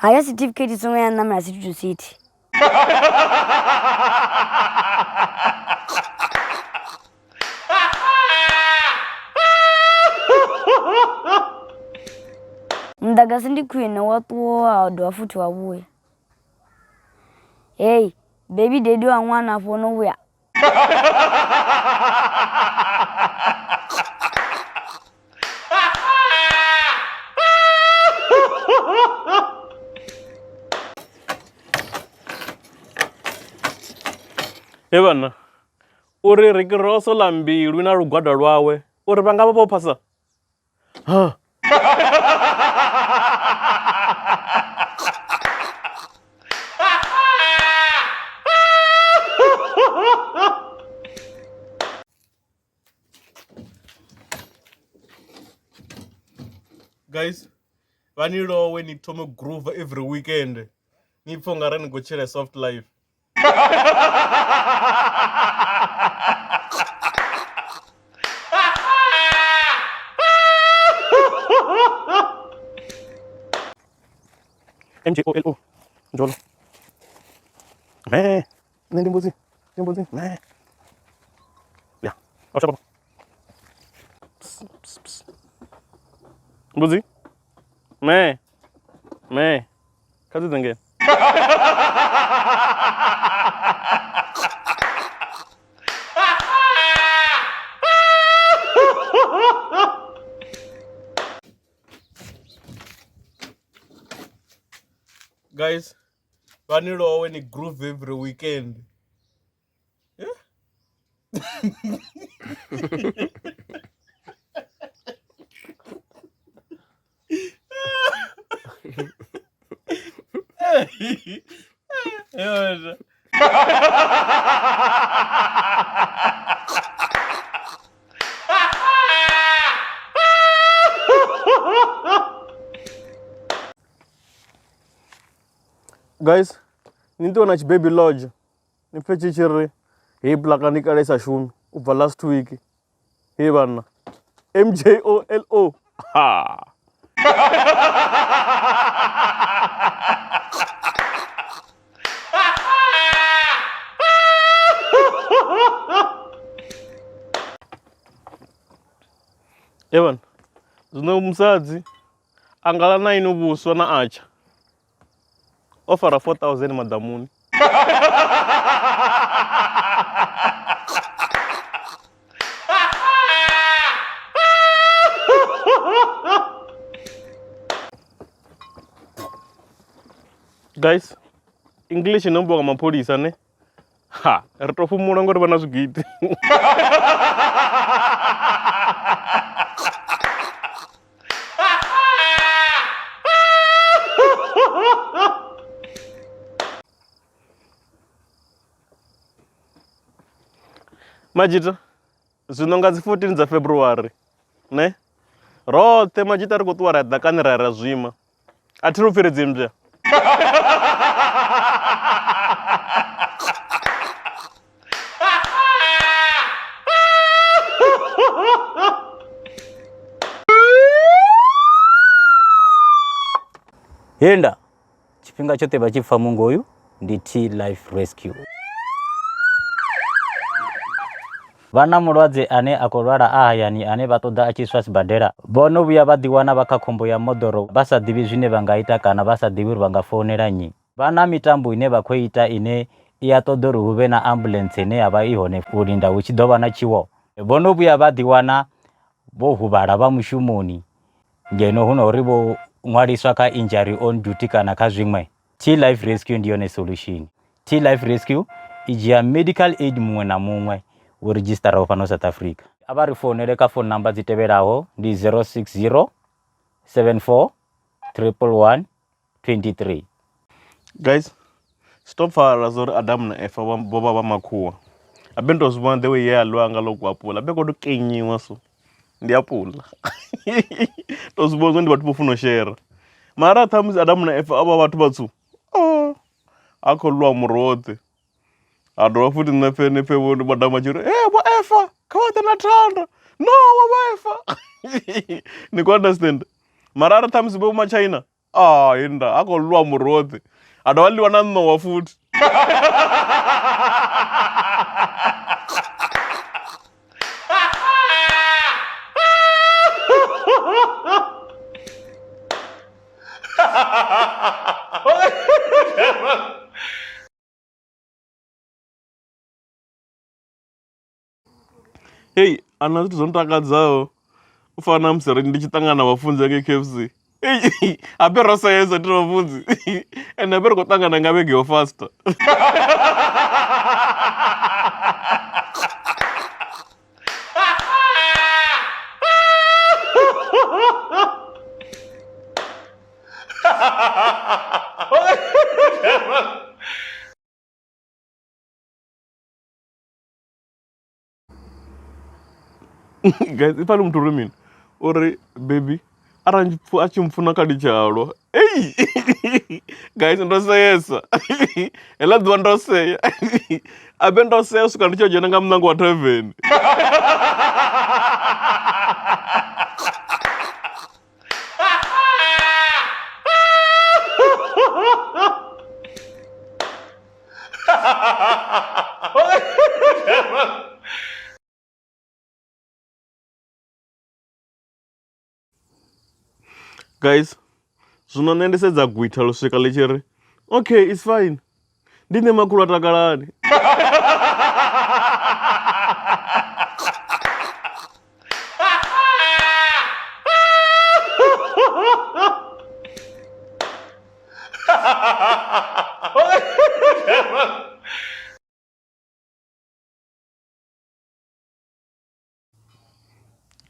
Haya certificate somewhere na mra city city. Mdaga sindi kwina watu wa do futu wabuye. Hey, baby daddy wa nwana for nowhere. Ebana, uri rikiroso lambi lwina rugwada lwawe, uri vanga va phasa. Ha. Guys, vanilo when it tome groove every weekend. Ni phongara ni go chela soft life. MJOLO. Jolo. Meh. Nende mbuzi. Mbuzi. Meh. Ya. Acha baba. Mbuzi. Meh. Meh. Kazi zenge. Guys, vanilo when it groove every weekend. Yeah? Guys, ninto na baby lodge. Nipe chichiri. Hii plaka nikalesa shumi. Over last week. Hii bana. MJOLO. Ha. Evan, zino msadzi angala na inubuswa na acha. Offer 4,000 madamuni. Guys, English nombo kama polisi ne. Ha, ertofu murango bana sugiti. Majita, zinonga zi 14 za February, ne? Rote majita rikutuwara dakanira razwima. Atirufiri zimbya. Yenda, chipinga chote bachifa mungu huyu, ndi T-Life Rescue. Vana mulwadze ane akorwara ahayani ane batoda achiswasi badera. Bono buya badiwana bakakombo ya modoro. Basa divi zwine bangaita kana basa divi bangafonera nyi. Vana mitambo ine bakweita ine iyatodoru hube na ambulance ine aba ihone ulinda uchidoba na chiwo. Bono buya badiwana bo hubara ba mushumoni. Ngeno huno ribo ngwariswa ka injury on duty kana kazwimwe. T-Life Rescue ndiyo ne solution. T-Life Rescue ijia medical aid mumwe na mumwe. We register of South Africa. Abari phone reka phone number ziteberaho ndi 060 74 111 23. Guys, stop for razor Adam na Eva boba ba makuwa. Abento zibone the way ya lwanga lokwapula. Beko do kenyiwa so. Ndi apula. Tozibone ndi bathu bofuna share. Mara times Adam na Eva aba bathu bathu. Oh. Akholwa murote. Adwa futhi nefe wona badama jiro bo Eva kawata na thanda no wa Eva. Ni ku understand mara times bo ma China inda akolwa murodhi adawaliwa na nowa futhi. Hey, ana zwithu zwo ntakadzaho u fana na musi ri ndi tshi ṱangana na vhafunzi ngei KFC. Hey, abe ro sayesa ndi vhafunzi ende abe ri khou ṱangana nga vhege yo fasta. Guys, if I'm to remain, or baby, arrange for achimfuna kadi chalo. Hey, guys, ndo say yes. Ela do ndo say. Abendo say us kan choje nga mnango wa heaven. Guys, zwino nṋe ndi sedza gwitha lo swika ḽi tshi ri okay, it's fine, ndi nṋe makhulu a takalani.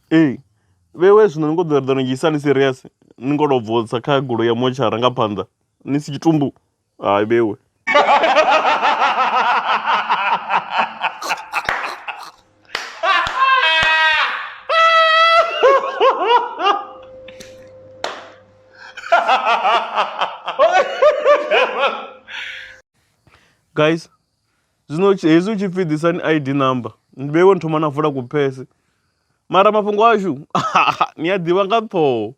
Hey, vhewe zwino ni khou ḓo ḓo ndzhisa ni serious ni khou tou bvotsa kha goloi ya mochara nga phanḓa ni si tshitumbu. Hayi vhewe. Guys, zwino hezwi u tshi pfhi ḓisani ID number ndi vhewe ni thoma na vula kuphese mara mafhungo ashu ni a ḓivha nga ṱhoho.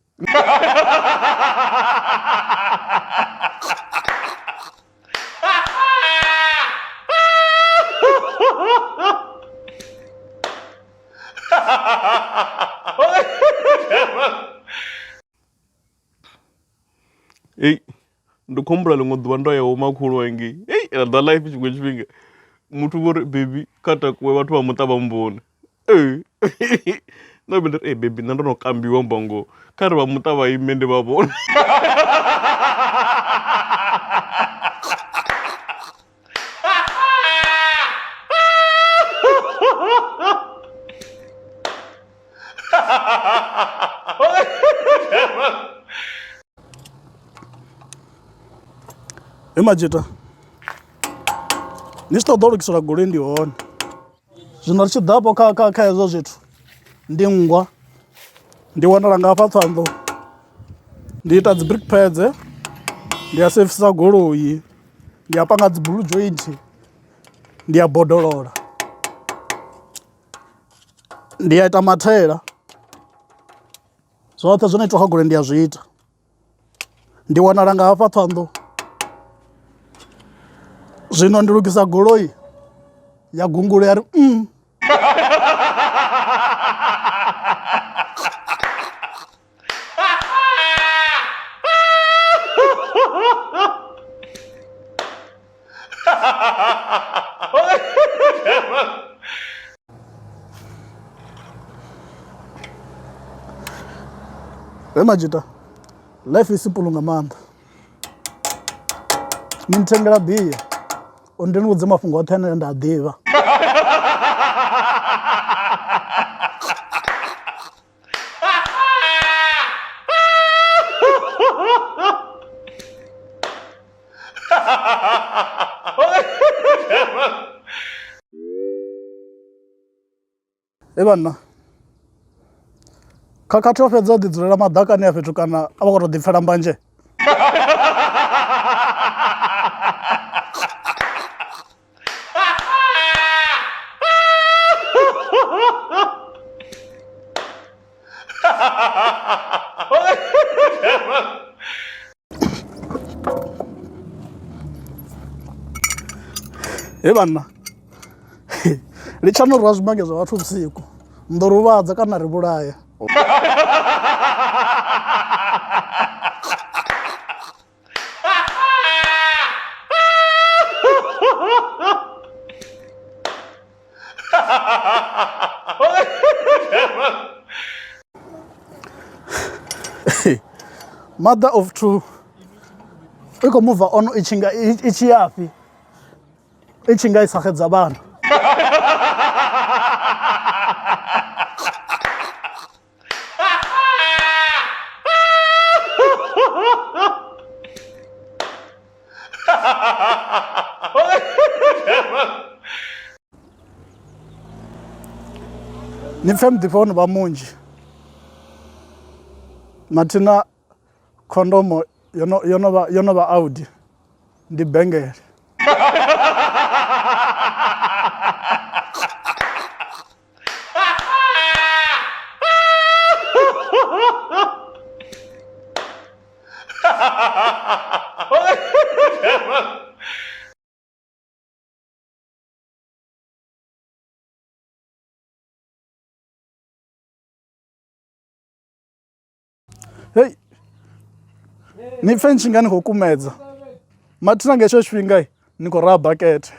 Hey, ndo khumbula ḽiṅwe ḓuvha ndo yaho makhulu wangei. Hey, ela ḓa life tshiṅwe tshifhinga muthu vho ri baby kha takuwe vhathu vha muṱa vha mbone. No be ri baby nṋe ndo no kambiwa mbongo kha ri vha muṱa vha ime ndi vha vhone. Majita, ni tshi ṱoḓa u lugisela goloi ndi hone. Zwino ri tshi ḓapo kha hezwo zwithu ndi nngwa, ndi wanala nga hafha Thohoyandou, ndi ita dzi brick pads, ndi a sevisa goloi, ndi a panga dzi blue joint, ndi a bodolola, ndi a ita mathaela, zwoṱhe zwone itwa kha goloi ndi a zwi ita. Ndi wanala nga hafha Thohoyandou. Zwino ndi lugisa goloi ya gungulo ya ri Majita, life is simple nga maanḓa. Ni nthengela bia ndi ni vhudze mafhungo oṱhe ane nda a ḓivha. Vhanna, khakhathi o fhedza o ḓi dzulela maḓakani a fhethu kana a vha khou tou ḓipfhela mbanzhe. vhanna ri tshano rwa zwimange zwa vhathu vhusiku ndo ruvhadza kana ri vhulaya. Mother of two i khou move on i tshi yafhi i tshi nga isa xedza vhana. Ni pfhe muḓifha wono vha munzhi mathina khondomo yo no vha Audi ndi bengele. Hey, ni pfhe ni tshi nga ni khou kumedza mathina nga hetsho tshifhinga ni khou raha bakete.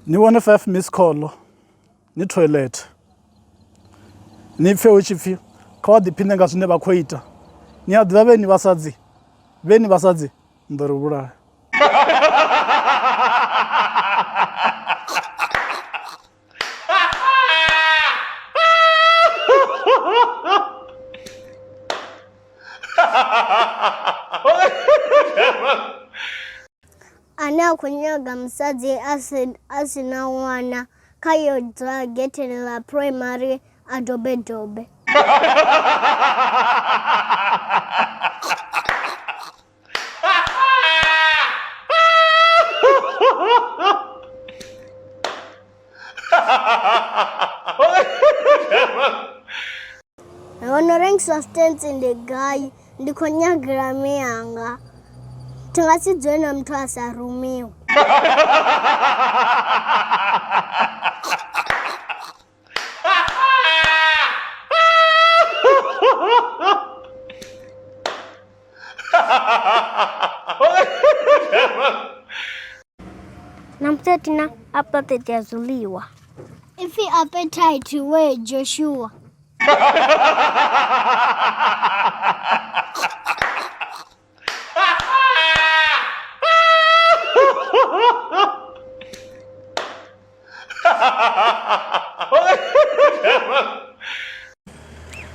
Ni wane 5 miss call ni toilet ni pfhe hu tshi pfhi kha vha ḓiphine nga zwine vha khou ita ni a ḓivha vheni vhasadzi ndo ri vhulaya. Ana kunyaga musadzi asina wana kayo getela primary adobe. Honoring substance in the guy ndikonyagira miyanga tingasidzona muthu asarumiwa. Namtetina appetite yazuliwa. Ifi appetite we Joshua.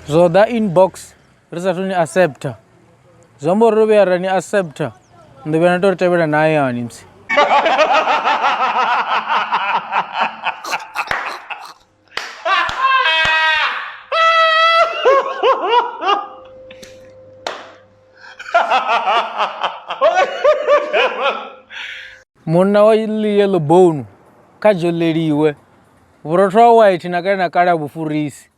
So that inbox resatuni accepta zombo robe rani accepta ndo bana to tebela naye ani msi monna wa yelo bonu kajoleliwe vurotwa white nakana kala bufurisi.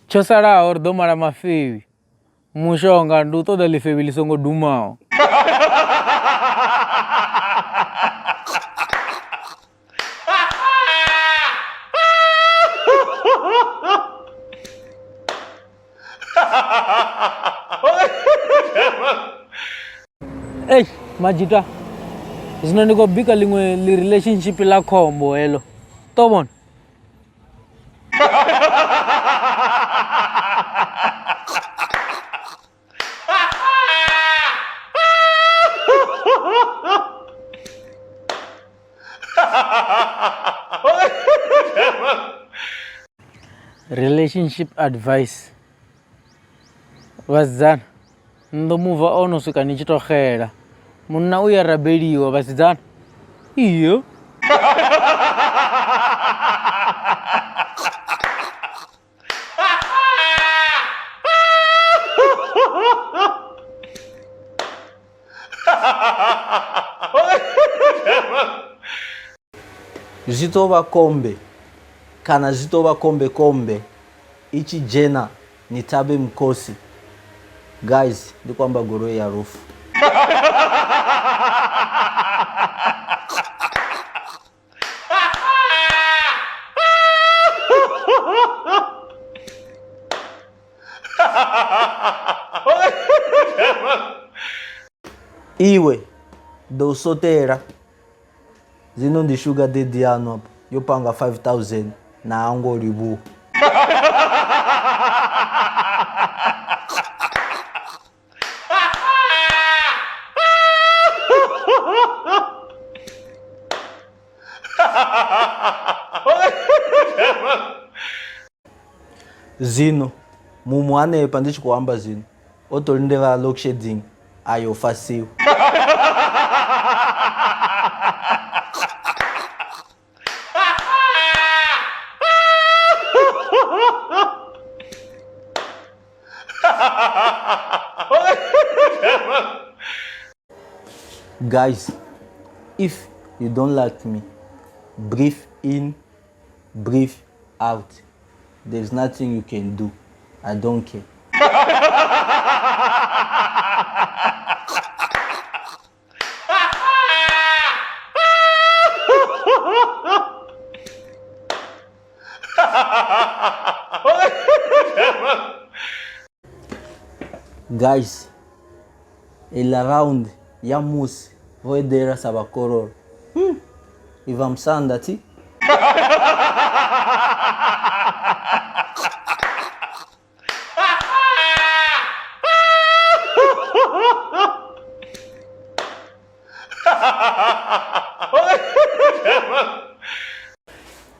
Chosara or domara mafiwi mushonga nduto dalife lisongo dumao. Hey, Majita, zinoniko bika lingwe li relationship la kombo elo. Tomon. relationship advice. Vasidzana ndo muva ono swika ni chitoxela munna uya rabeliwa vasidzana iyo Zitova kombe kana zitova kombe ichi jena nitabe mkosi. Guys, ndi kwamba goroe ya rufu. Iwe do sotera zino ndi sugar daddy yanu hapo yopanga 5,000 na ango libu. Zino mumwane pandichi kuamba zino otolindela lock shedding ayo fasiu. Guys, if you don't like me, breathe in, breathe out. There's nothing you can do. I don't care. Guys, il around yamus voidera sabakoror. Ivam sandati.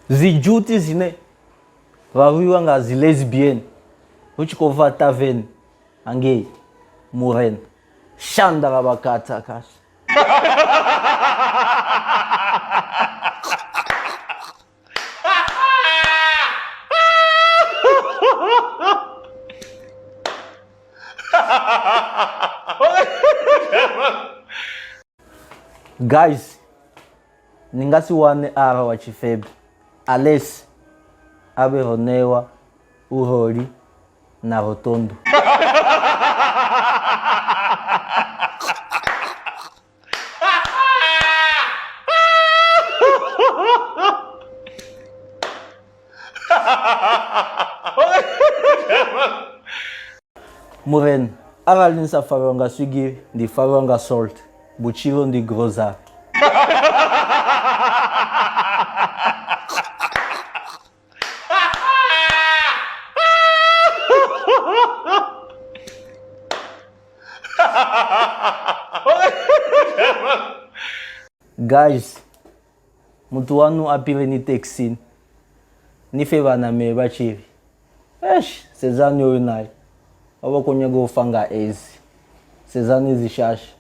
Zijuti zine vaviwa nga zi lesbienne uchikova taven ange muren shandara bakata kash. Guys, ningasi wane ara wa chifebe ales abe honewa uhori na rotondo. Muren, aralin sa faronga swigi di faronga salt, buchiro di groza. Guys, mutu wanu apile ni texin ni feva na me bachivi sezani oyunai abo konyego fanga ezi sezani zishashi.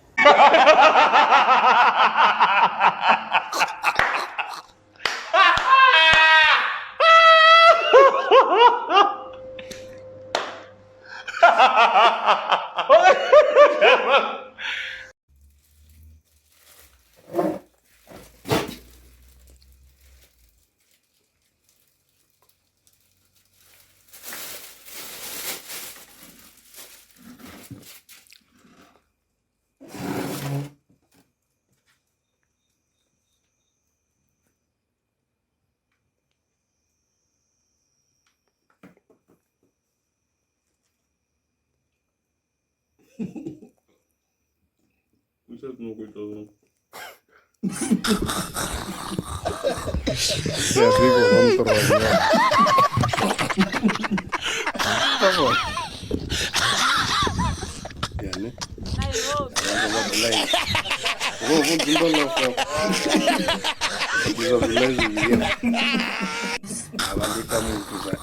Abandika muntu ba.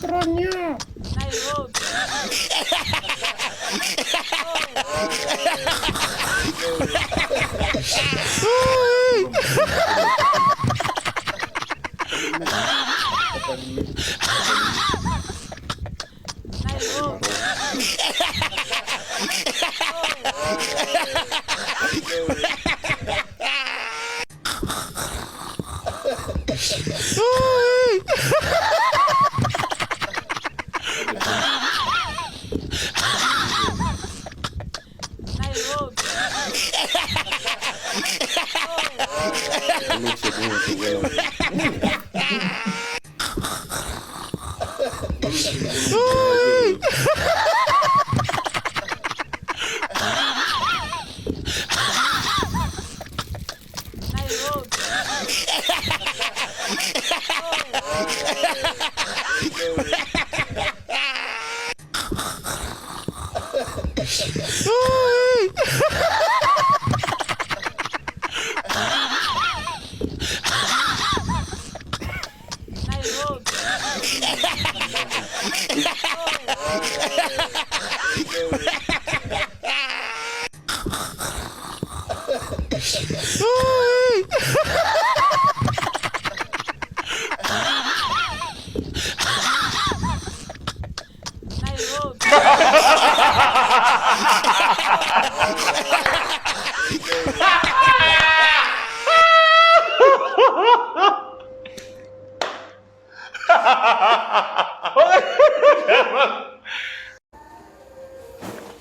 Tronyo.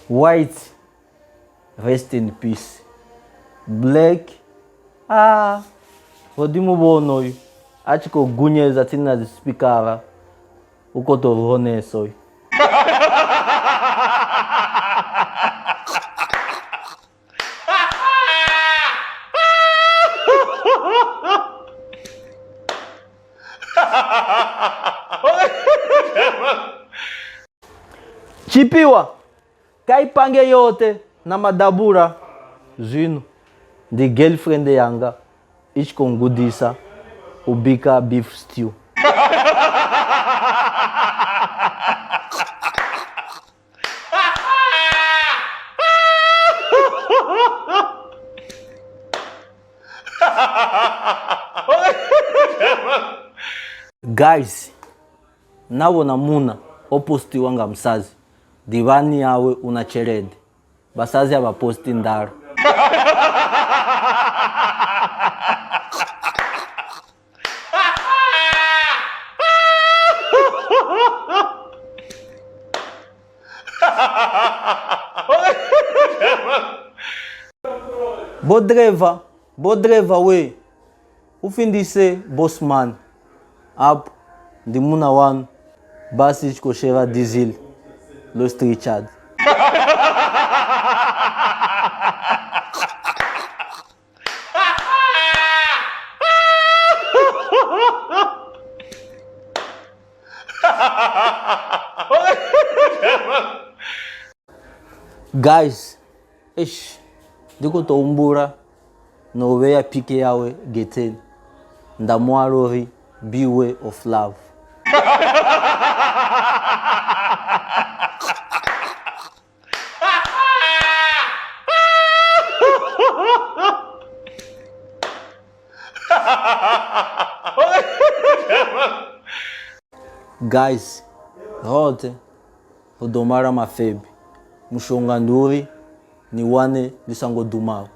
White, rest in peace. Black, vodimo bono yu. Achiko gunyeza tina zispikara. Uko to rone soy. Chipiwa, kaipange yote na madabura zinu di girlfriend yanga ichikongudisa ubika beef stew. Guys, nawo na muna oposti wanga msazi divani yawe unacherede basazi abaposti ndara. Bodreva we ufindise bossman apo ndi muna wanu basi chikoshera diesel lo strichad. Guys, diko to umbura no wea pike yawe geten ndamwarori be way of love. Guys, rote podomara mafebi mushonga nduri ni wane lisango dumao.